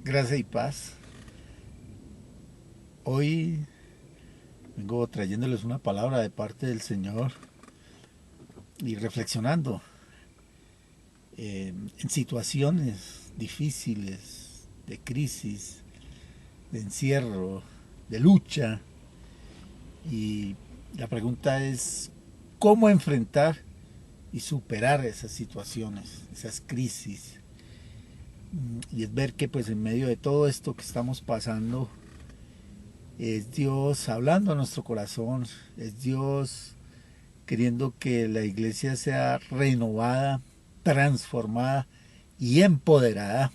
Gracia y paz. Hoy vengo trayéndoles una palabra de parte del Señor y reflexionando en situaciones difíciles, de crisis, de encierro, de lucha. Y la pregunta es, ¿cómo enfrentar y superar esas situaciones, esas crisis? Y es ver que pues en medio de todo esto que estamos pasando, es Dios hablando a nuestro corazón, es Dios queriendo que la iglesia sea renovada, transformada y empoderada.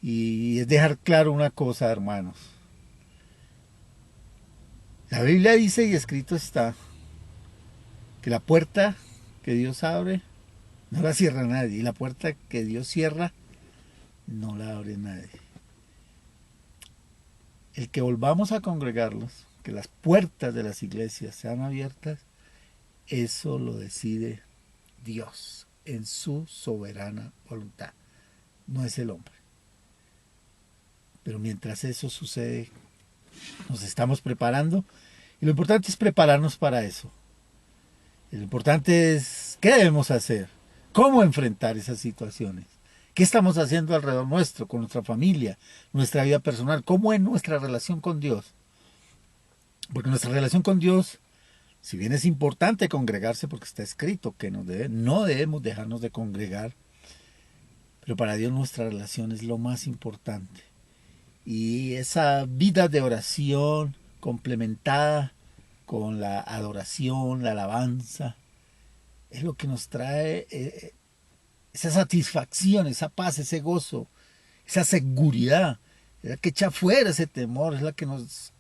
Y es dejar claro una cosa, hermanos. La Biblia dice y escrito está que la puerta que Dios abre no la cierra nadie y la puerta que Dios cierra no la abre nadie. El que volvamos a congregarlos, que las puertas de las iglesias sean abiertas, eso lo decide Dios en su soberana voluntad, no es el hombre. Pero mientras eso sucede, nos estamos preparando y lo importante es prepararnos para eso. Lo importante es qué debemos hacer, cómo enfrentar esas situaciones, qué estamos haciendo alrededor nuestro, con nuestra familia, nuestra vida personal, cómo es nuestra relación con Dios. Porque nuestra relación con Dios, si bien es importante congregarse porque está escrito que no debemos dejarnos de congregar, pero para Dios nuestra relación es lo más importante. Y esa vida de oración complementada con la adoración, la alabanza, es lo que nos trae esa satisfacción, esa paz, ese gozo, esa seguridad, es la que echa fuera ese temor, es la que nos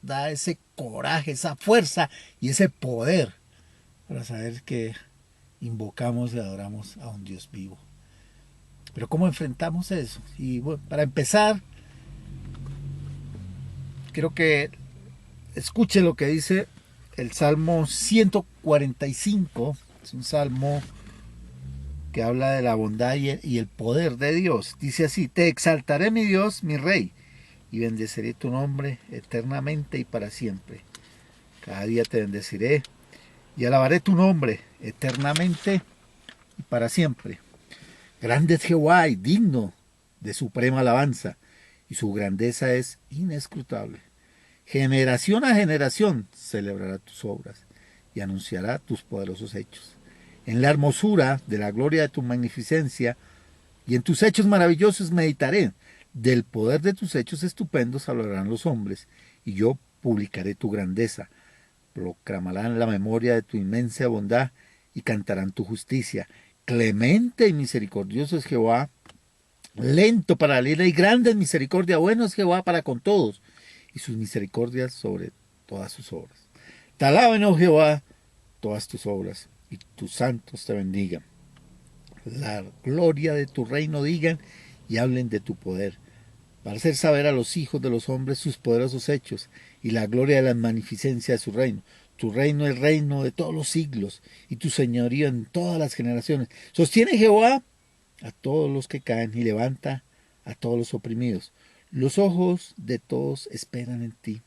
da ese coraje, esa fuerza y ese poder para saber que invocamos y adoramos a un Dios vivo. Pero ¿cómo enfrentamos eso? Y bueno, para empezar, creo que escuche lo que dice el Salmo 145. Es un salmo que habla de la bondad y el poder de Dios. Dice así: te exaltaré, mi Dios, mi Rey, y bendeciré tu nombre eternamente y para siempre. Cada día te bendeciré y alabaré tu nombre eternamente y para siempre. Grande es Jehová y digno de suprema alabanza, y su grandeza es inescrutable. Generación a generación celebrará tus obras y anunciará tus poderosos hechos. En la hermosura de la gloria de tu magnificencia y en tus hechos maravillosos meditaré. Del poder de tus hechos estupendos hablarán los hombres, y yo publicaré tu grandeza. Proclamarán la memoria de tu inmensa bondad y cantarán tu justicia. Clemente y misericordioso es Jehová, lento para la ira y grande en misericordia. Bueno es Jehová para con todos, y sus misericordias sobre todas sus obras. Te alaben, oh Jehová, todas tus obras, y tus santos te bendigan. La gloria de tu reino digan y hablen de tu poder, para hacer saber a los hijos de los hombres sus poderosos hechos y la gloria de la magnificencia de su reino. Tu reino es reino de todos los siglos y tu señorío en todas las generaciones. Sostiene Jehová a todos los que caen y levanta a todos los oprimidos. Los ojos de todos esperan en ti.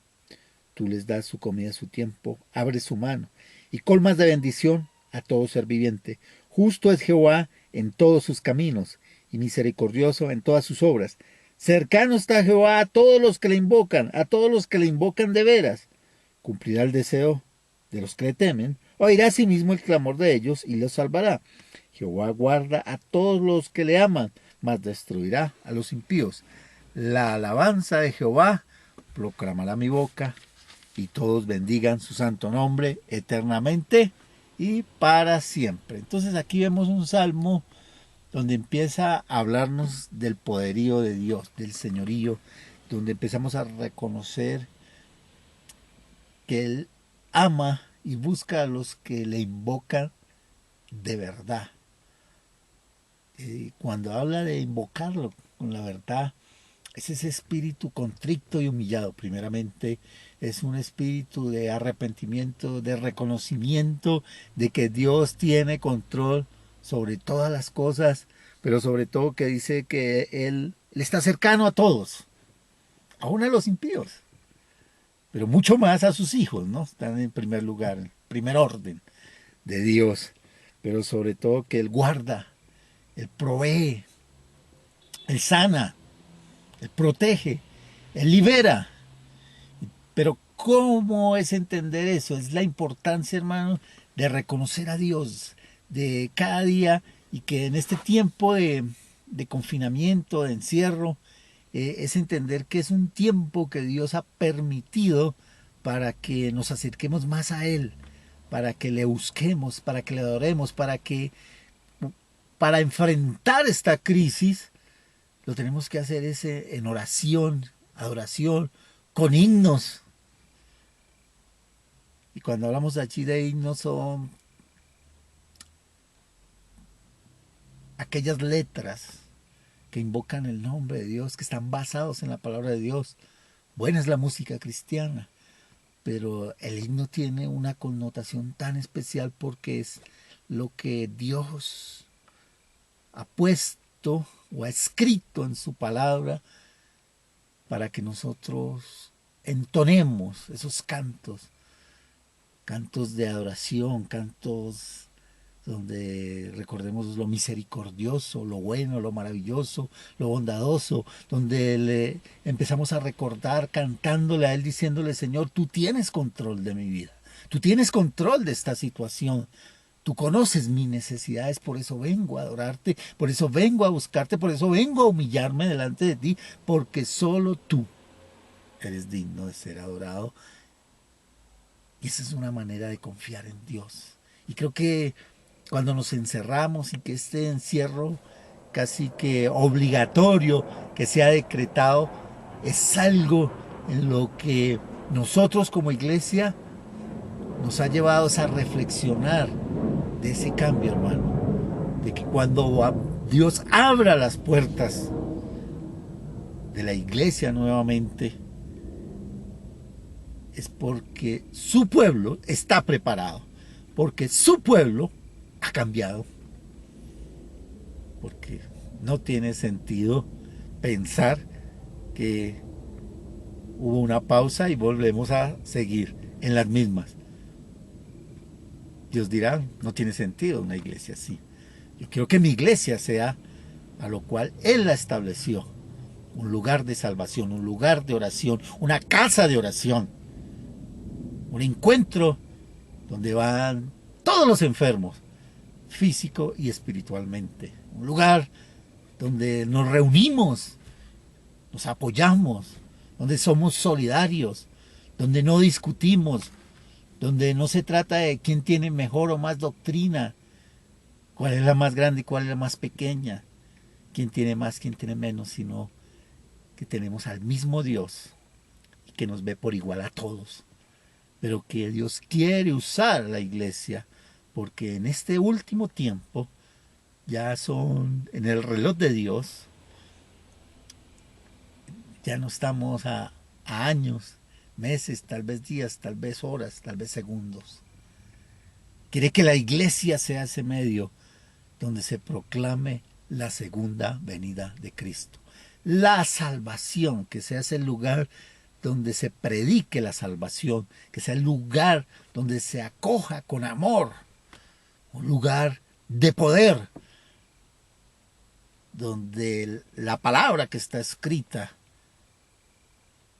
Tú les das su comida a su tiempo, abres su mano y colmas de bendición a todo ser viviente. Justo es Jehová en todos sus caminos y misericordioso en todas sus obras. Cercano está Jehová a todos los que le invocan, a todos los que le invocan de veras. Cumplirá el deseo de los que le temen, oirá asimismo el clamor de ellos y los salvará. Jehová guarda a todos los que le aman, mas destruirá a los impíos. La alabanza de Jehová proclamará mi boca, y todos bendigan su santo nombre eternamente y para siempre. Entonces aquí vemos un salmo donde empieza a hablarnos del poderío de Dios, del señorío, donde empezamos a reconocer que Él ama y busca a los que le invocan de verdad. Cuando habla de invocarlo con la verdad, es ese espíritu contrito y humillado. Primeramente, es un espíritu de arrepentimiento, de reconocimiento de que Dios tiene control sobre todas las cosas, pero sobre todo que dice que Él está cercano a todos, aún a los impíos, pero mucho más a sus hijos, ¿no? Están en primer lugar, en primer orden de Dios, pero sobre todo que Él guarda, Él provee, Él sana, Él protege, Él libera. Pero ¿cómo es entender eso? Es la importancia, hermano, de reconocer a Dios de cada día y que en este tiempo de confinamiento, de encierro, es entender que es un tiempo que Dios ha permitido para que nos acerquemos más a Él, para que le busquemos, para que le adoremos, para enfrentar esta crisis, lo tenemos que hacer ese en oración, adoración, con himnos. Y cuando hablamos allí de himnos son aquellas letras que invocan el nombre de Dios, que están basados en la palabra de Dios. Buena es la música cristiana, pero el himno tiene una connotación tan especial porque es lo que Dios ha puesto o ha escrito en su palabra para que nosotros entonemos esos cantos, cantos de adoración, cantos donde recordemos lo misericordioso, lo bueno, lo maravilloso, lo bondadoso, donde le empezamos a recordar cantándole a Él, diciéndole, Señor, tú tienes control de mi vida, tú tienes control de esta situación, tú conoces mis necesidades, por eso vengo a adorarte, por eso vengo a buscarte, por eso vengo a humillarme delante de ti, porque solo tú eres digno de ser adorado. Y esa es una manera de confiar en Dios. Y creo que cuando nos encerramos y que este encierro casi que obligatorio que se ha decretado es algo en lo que nosotros como iglesia nos ha llevado a reflexionar de ese cambio, hermano, de que cuando Dios abra las puertas de la iglesia nuevamente es porque su pueblo está preparado, porque su pueblo ha cambiado, porque no tiene sentido pensar que hubo una pausa y volvemos a seguir en las mismas. Dios dirá, no tiene sentido una iglesia así. Yo quiero que mi iglesia sea a lo cual Él la estableció, un lugar de salvación, un lugar de oración, una casa de oración, un encuentro donde van todos los enfermos, físico y espiritualmente. Un lugar donde nos reunimos, nos apoyamos, donde somos solidarios, donde no discutimos, donde no se trata de quién tiene mejor o más doctrina, cuál es la más grande y cuál es la más pequeña, quién tiene más, quién tiene menos, sino que tenemos al mismo Dios y que nos ve por igual a todos, pero que Dios quiere usar a la iglesia porque en este último tiempo ya son en el reloj de Dios, ya no estamos a años, meses, tal vez días, tal vez horas, tal vez segundos. Quiere que la iglesia sea ese medio donde se proclame la segunda venida de Cristo. La salvación, que sea ese lugar donde se predique la salvación, que sea el lugar donde se acoja con amor, un lugar de poder, donde la palabra que está escrita,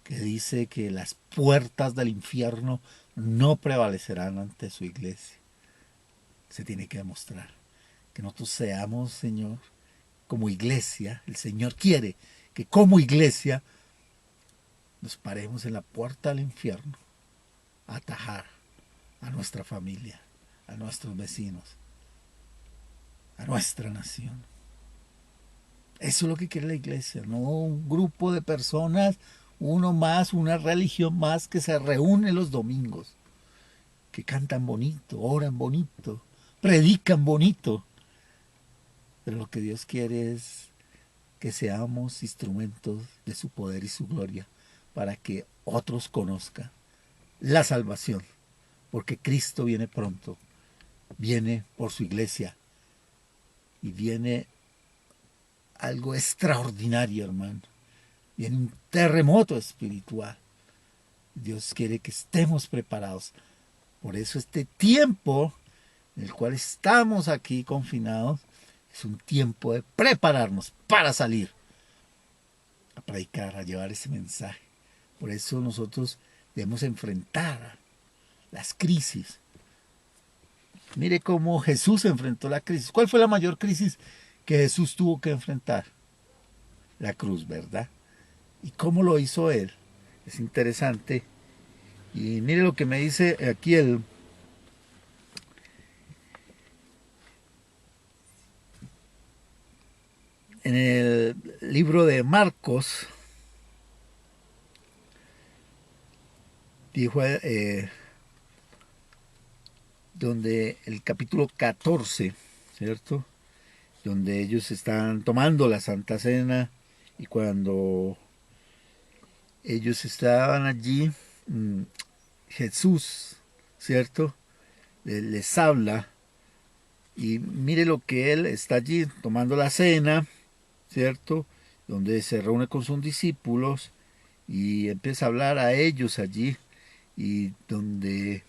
que dice que las puertas del infierno no prevalecerán ante su iglesia, se tiene que demostrar. Que nosotros seamos, Señor, como iglesia, el Señor quiere que como iglesia nos paremos en la puerta del infierno a atajar a nuestra familia, a nuestros vecinos, a nuestra nación. Eso es lo que quiere la iglesia, no un grupo de personas, uno más, una religión más que se reúne los domingos, que cantan bonito, oran bonito, predican bonito. Pero lo que Dios quiere es que seamos instrumentos de su poder y su gloria para que otros conozcan la salvación, porque Cristo viene pronto, viene por su iglesia y viene algo extraordinario, hermano. Viene un terremoto espiritual. Dios quiere que estemos preparados. Por eso este tiempo en el cual estamos aquí confinados es un tiempo de prepararnos para salir a predicar, a llevar ese mensaje. Por eso nosotros debemos enfrentar las crisis. Mire cómo Jesús enfrentó la crisis. ¿Cuál fue la mayor crisis que Jesús tuvo que enfrentar? La cruz, ¿verdad? ¿Y cómo lo hizo él? Es interesante. Y mire lo que me dice aquí en el libro de Marcos. Dijo, donde el capítulo 14, ¿cierto? Donde ellos están tomando la Santa Cena y cuando ellos estaban allí, Jesús, ¿cierto? Les habla y mire lo que él está allí tomando la cena, ¿cierto? Donde se reúne con sus discípulos y empieza a hablar a ellos allí y donde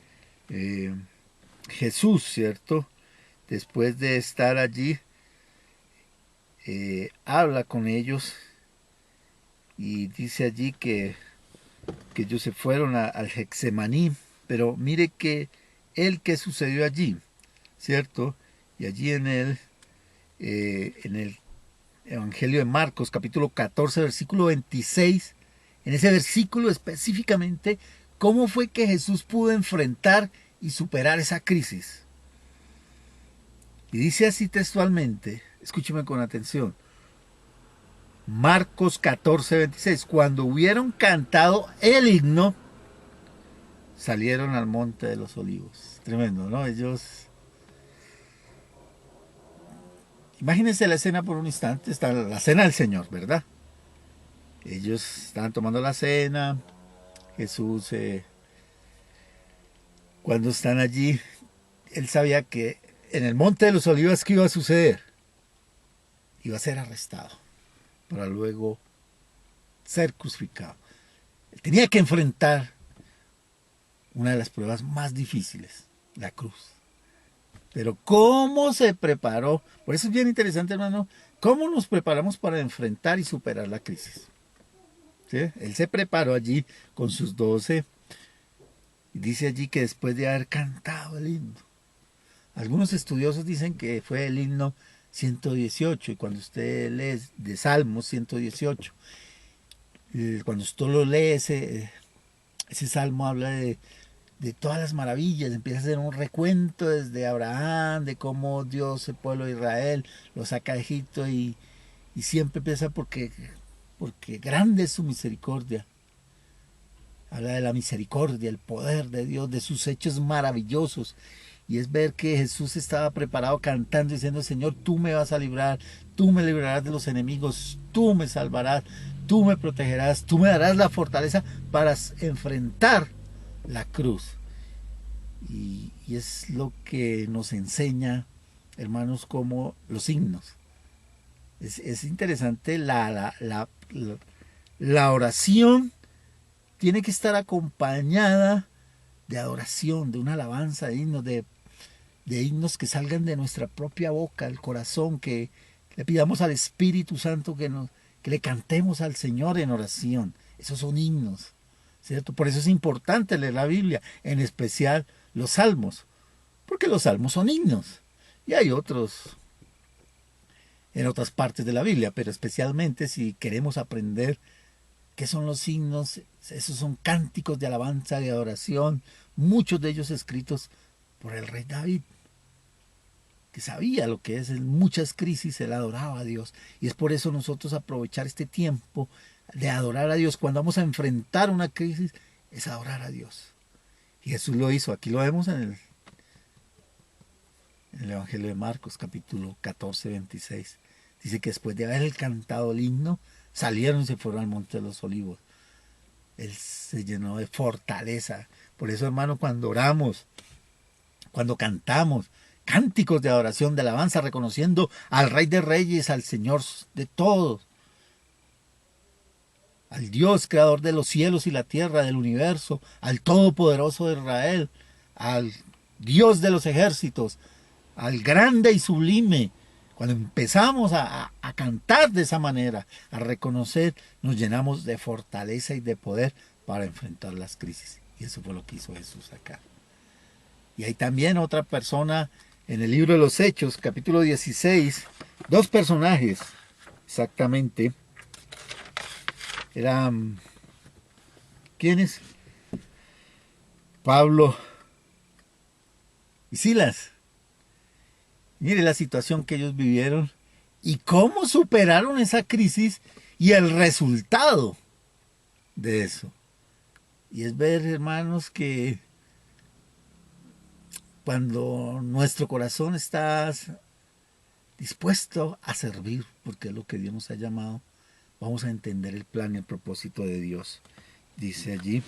Jesús, ¿cierto? Después de estar allí, habla con ellos y dice allí que ellos se fueron al Getsemaní, pero mire que qué sucedió allí, ¿cierto? Y allí en el Evangelio de Marcos, capítulo 14, versículo 26, en ese versículo específicamente, ¿cómo fue que Jesús pudo enfrentar y superar esa crisis? Y dice así textualmente, escúcheme con atención, Marcos 14, 26, cuando hubieron cantado el himno, salieron al monte de los olivos. Tremendo, ¿no? Ellos... Imagínense la escena por un instante, está la cena del Señor, ¿verdad? Ellos estaban tomando la cena, Jesús, cuando están allí, él sabía que en el monte de los olivos, ¿qué iba a suceder? Iba a ser arrestado para luego ser crucificado. Él tenía que enfrentar una de las pruebas más difíciles, la cruz. Pero ¿cómo se preparó? Por eso es bien interesante, hermano, ¿cómo nos preparamos para enfrentar y superar la crisis? ¿Sí? Él se preparó allí con sus 12 y dice allí que después de haber cantado el himno, algunos estudiosos dicen que fue el himno 118 y cuando usted lee de Salmos 118, cuando usted lo lee ese salmo habla de todas las maravillas, empieza a hacer un recuento desde Abraham, de cómo Dios, el pueblo de Israel, lo saca de Egipto y siempre empieza porque grande es su misericordia. Habla de la misericordia, el poder de Dios, de sus hechos maravillosos. Y es ver que Jesús estaba preparado cantando, diciendo, Señor, tú me vas a librar, tú me librarás de los enemigos, tú me salvarás, tú me protegerás, tú me darás la fortaleza para enfrentar la cruz. Y es lo que nos enseña, hermanos, como los himnos. Es interesante la oración tiene que estar acompañada de adoración, de una alabanza, de himnos que salgan de nuestra propia boca, el corazón, que le pidamos al Espíritu Santo que le cantemos al Señor en oración. Esos son himnos, ¿cierto? Por eso es importante leer la Biblia, en especial los salmos, porque los salmos son himnos. Y hay otros en otras partes de la Biblia, pero especialmente si queremos aprender qué son los himnos, esos son cánticos de alabanza, de adoración, muchos de ellos escritos por el rey David, que sabía lo que es, en muchas crisis él adoraba a Dios. Y es por eso nosotros aprovechar este tiempo de adorar a Dios. Cuando vamos a enfrentar una crisis, es adorar a Dios. Y Jesús lo hizo. Aquí lo vemos en el Evangelio de Marcos, capítulo 14, 26. Dice que después de haber cantado el himno, salieron y se fueron al monte de los olivos. Él se llenó de fortaleza. Por eso, hermano, cuando oramos, cuando cantamos cánticos de adoración, de alabanza, reconociendo al Rey de Reyes, al Señor de todos, al Dios creador de los cielos y la tierra, del universo, al Todopoderoso de Israel, al Dios de los ejércitos, al grande y sublime. Cuando empezamos a cantar de esa manera, a reconocer, nos llenamos de fortaleza y de poder para enfrentar las crisis. Y eso fue lo que hizo Jesús acá. Y hay también otra persona en el libro de los Hechos, capítulo 16, dos personajes exactamente. Eran, ¿quiénes? Pablo y Silas. Mire la situación que ellos vivieron y cómo superaron esa crisis y el resultado de eso. Y es ver, hermanos, que cuando nuestro corazón está dispuesto a servir, porque es lo que Dios nos ha llamado, vamos a entender el plan y el propósito de Dios, dice allí.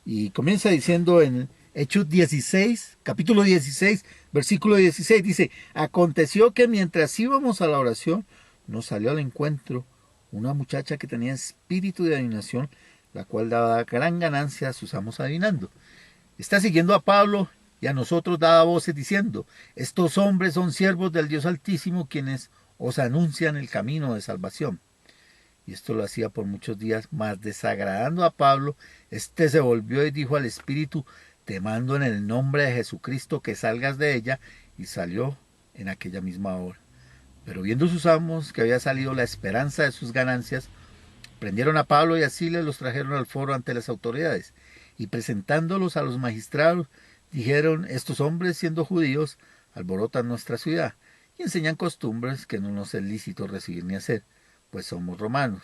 Y comienza diciendo en Hechos 16, capítulo 16, versículo 16, dice: aconteció que mientras íbamos a la oración, nos salió al encuentro una muchacha que tenía espíritu de adivinación, la cual daba gran ganancia a sus amos adivinando. Está siguiendo a Pablo y a nosotros daba voces diciendo: estos hombres son siervos del Dios Altísimo, quienes os anuncian el camino de salvación. Y esto lo hacía por muchos días, mas desagradando a Pablo, éste se volvió y dijo al espíritu: te mando en el nombre de Jesucristo que salgas de ella, y salió en aquella misma hora. Pero viendo sus amos que había salido la esperanza de sus ganancias, prendieron a Pablo y a Silas, los trajeron al foro ante las autoridades, y presentándolos a los magistrados, dijeron: estos hombres, siendo judíos, alborotan nuestra ciudad, y enseñan costumbres que no nos es lícito recibir ni hacer, pues somos romanos.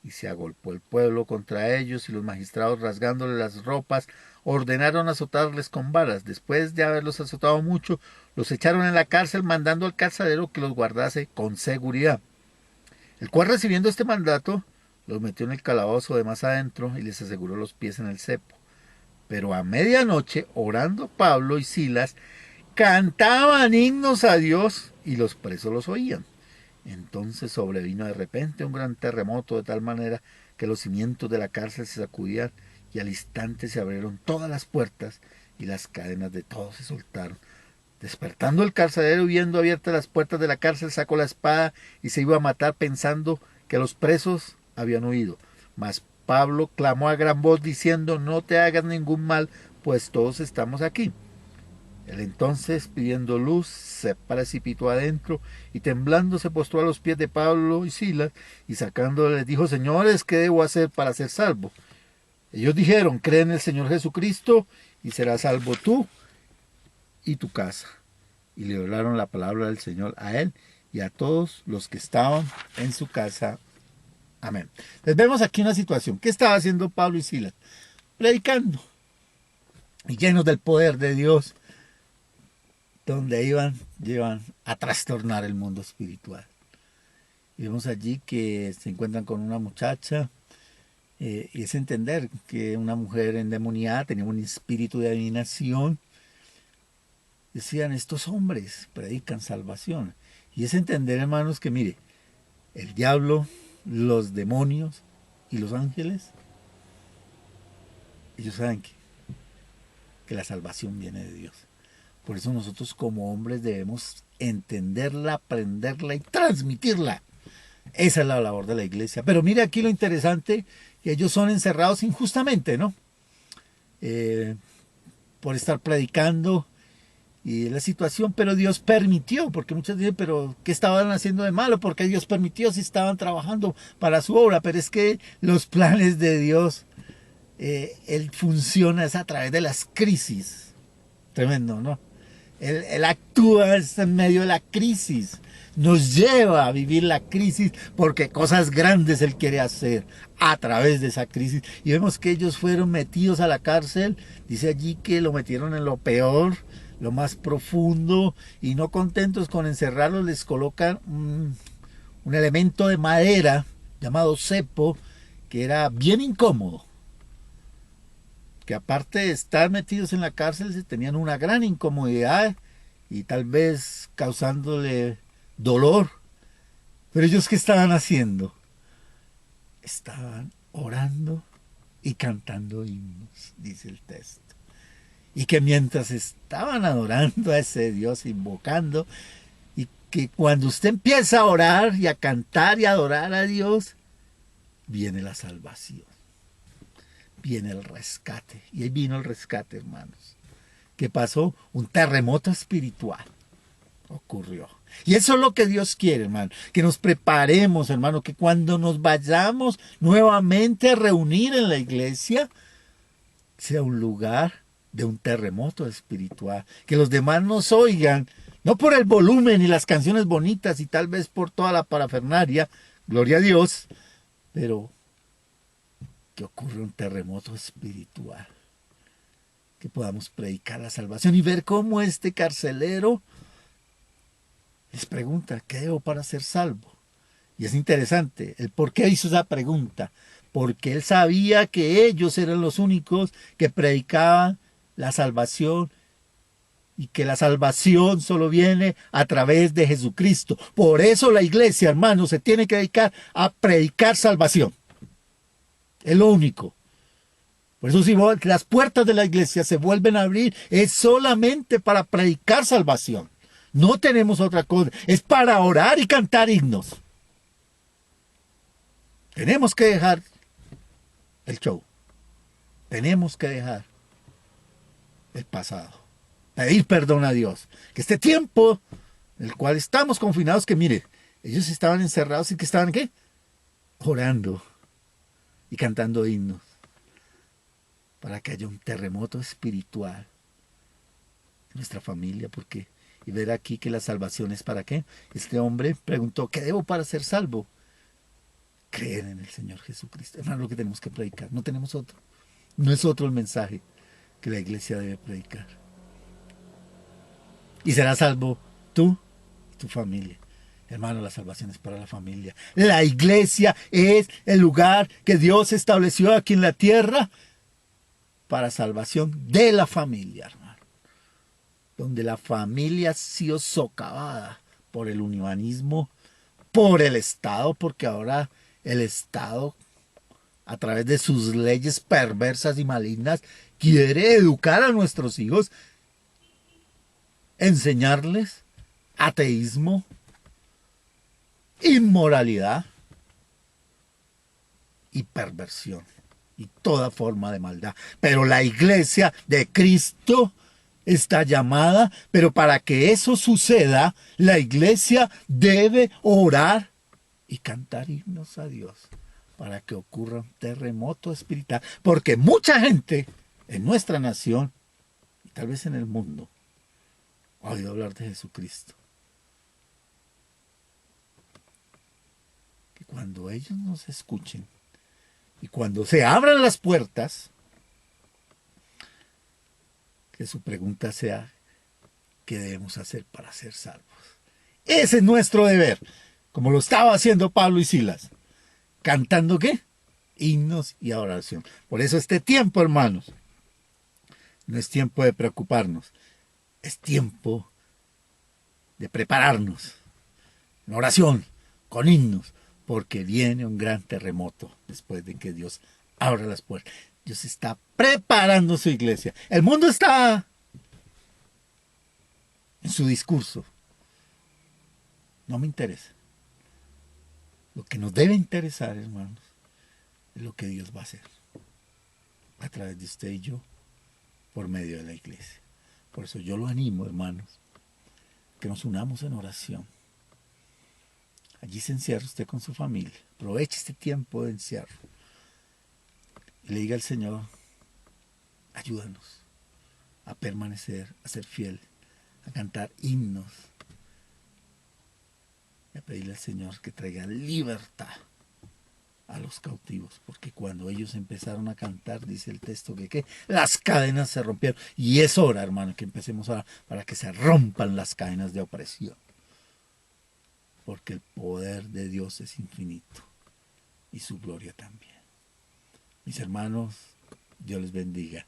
Y se agolpó el pueblo contra ellos, y los magistrados, rasgándole las ropas, ordenaron azotarles con varas. Después de haberlos azotado mucho, los echaron en la cárcel, mandando al carcelero que los guardase con seguridad. El cual, recibiendo este mandato, los metió en el calabozo de más adentro y les aseguró los pies en el cepo. Pero a medianoche, orando Pablo y Silas, cantaban himnos a Dios, y los presos los oían. Entonces sobrevino de repente un gran terremoto, de tal manera que los cimientos de la cárcel se sacudían, y al instante se abrieron todas las puertas y las cadenas de todos se soltaron. Despertando el carcelero, viendo abiertas las puertas de la cárcel, sacó la espada y se iba a matar, pensando que los presos habían huido. Mas Pablo clamó a gran voz diciendo: no te hagas ningún mal, pues todos estamos aquí. Él entonces, pidiendo luz, se precipitó adentro, y temblando se postró a los pies de Pablo y Silas, y sacándole les dijo: señores, ¿qué debo hacer para ser salvo? Ellos dijeron: cree en el Señor Jesucristo, y serás salvo tú y tu casa. Y le hablaron la palabra del Señor a él y a todos los que estaban en su casa. Amén. Les vemos aquí una situación. ¿Qué estaba haciendo Pablo y Silas? Predicando, y llenos del poder de Dios, donde iban a trastornar el mundo espiritual. Y vemos allí que se encuentran con una muchacha, y es entender que una mujer endemoniada tenía un espíritu de adivinación. Decían: estos hombres predican salvación. Y es entender, hermanos, que mire, el diablo, los demonios y los ángeles, ellos saben que la salvación viene de Dios. Por eso nosotros como hombres debemos entenderla, aprenderla y transmitirla. Esa es la labor de la iglesia. Pero mire aquí lo interesante, que ellos son encerrados injustamente, ¿no? Por estar predicando y la situación, pero Dios permitió, porque muchos dicen: pero ¿qué estaban haciendo de malo? Porque Dios permitió si estaban trabajando para su obra. Pero es que los planes de Dios, Él funciona es a través de las crisis. Tremendo, ¿no? Él actúa en medio de la crisis, nos lleva a vivir la crisis, porque cosas grandes Él quiere hacer a través de esa crisis. Y vemos que ellos fueron metidos a la cárcel. Dice allí que lo metieron en lo peor, lo más profundo, y no contentos con encerrarlos, les colocan un elemento de madera llamado cepo, que era bien incómodo, que aparte de estar metidos en la cárcel, tenían una gran incomodidad, y tal vez causándole dolor. Pero ellos, ¿qué estaban haciendo? Estaban orando y cantando himnos, dice el texto. Y que mientras estaban adorando a ese Dios, invocando, y que cuando usted empieza a orar y a cantar y a adorar a Dios, viene la salvación, viene el rescate. Y ahí vino el rescate, hermanos. ¿Qué pasó? Un terremoto espiritual ocurrió. Y eso es lo que Dios quiere, hermano, que nos preparemos, hermano, que cuando nos vayamos nuevamente a reunir en la iglesia, sea un lugar de un terremoto espiritual, que los demás nos oigan, no por el volumen y las canciones bonitas y tal vez por toda la parafernalia, gloria a Dios, pero que ocurra un terremoto espiritual, que podamos predicar la salvación y ver cómo este carcelero les pregunta, ¿qué debo para ser salvo? Y es interesante el por qué hizo esa pregunta, porque él sabía que ellos eran los únicos que predicaban la salvación y que la salvación solo viene a través de Jesucristo. Por eso la iglesia, hermanos, se tiene que dedicar a predicar salvación. Es lo único. Por eso si las puertas de la iglesia se vuelven a abrir, es solamente para predicar salvación. No tenemos otra cosa. Es para orar y cantar himnos. Tenemos que dejar el show. Tenemos que dejar el pasado. Pedir perdón a Dios. Que este tiempo en el cual estamos confinados, que mire, ellos estaban encerrados y que estaban, ¿qué? Orando y cantando himnos. Para que haya un terremoto espiritual en nuestra familia, porque y ver aquí que la salvación es para qué. Este hombre preguntó, ¿qué debo para ser salvo? Creer en el Señor Jesucristo. Es lo que tenemos que predicar. No tenemos otro. No es otro el mensaje que la iglesia debe predicar. Y serás salvo tú y tu familia. Hermano, la salvación es para la familia. La iglesia es el lugar que Dios estableció aquí en la tierra para salvación de la familia, hermano. Donde la familia ha sido socavada por el humanismo, por el Estado, porque ahora el Estado, a través de sus leyes perversas y malignas, quiere educar a nuestros hijos, enseñarles ateísmo, inmoralidad y perversión y toda forma de maldad. Pero la iglesia de Cristo está llamada, pero para que eso suceda, la iglesia debe orar y cantar himnos a Dios para que ocurra un terremoto espiritual, porque mucha gente en nuestra nación y tal vez en el mundo ha oído hablar de Jesucristo. Que cuando ellos nos escuchen y cuando se abran las puertas, que su pregunta sea, ¿qué debemos hacer para ser salvos? Ese es nuestro deber, como lo estaba haciendo Pablo y Silas. ¿Cantando qué? Himnos y adoración. Por eso este tiempo, hermanos, no es tiempo de preocuparnos, es tiempo de prepararnos en oración, con himnos, porque viene un gran terremoto después de que Dios abra las puertas. Dios está preparando su iglesia. El mundo está en su discurso. No me interesa. Lo que nos debe interesar, hermanos, es lo que Dios va a hacer a través de usted y yo por medio de la iglesia. Por eso yo lo animo, hermanos, que nos unamos en oración. Allí se encierra usted con su familia. Aproveche este tiempo de encierro. Y le diga al Señor, ayúdanos a permanecer, a ser fiel, a cantar himnos. Y a pedirle al Señor que traiga libertad a los cautivos. Porque cuando ellos empezaron a cantar, dice el texto, que las cadenas se rompieron. Y es hora, hermano, que empecemos a orar para que se rompan las cadenas de opresión. Porque el poder de Dios es infinito y su gloria también. Mis hermanos, Dios les bendiga.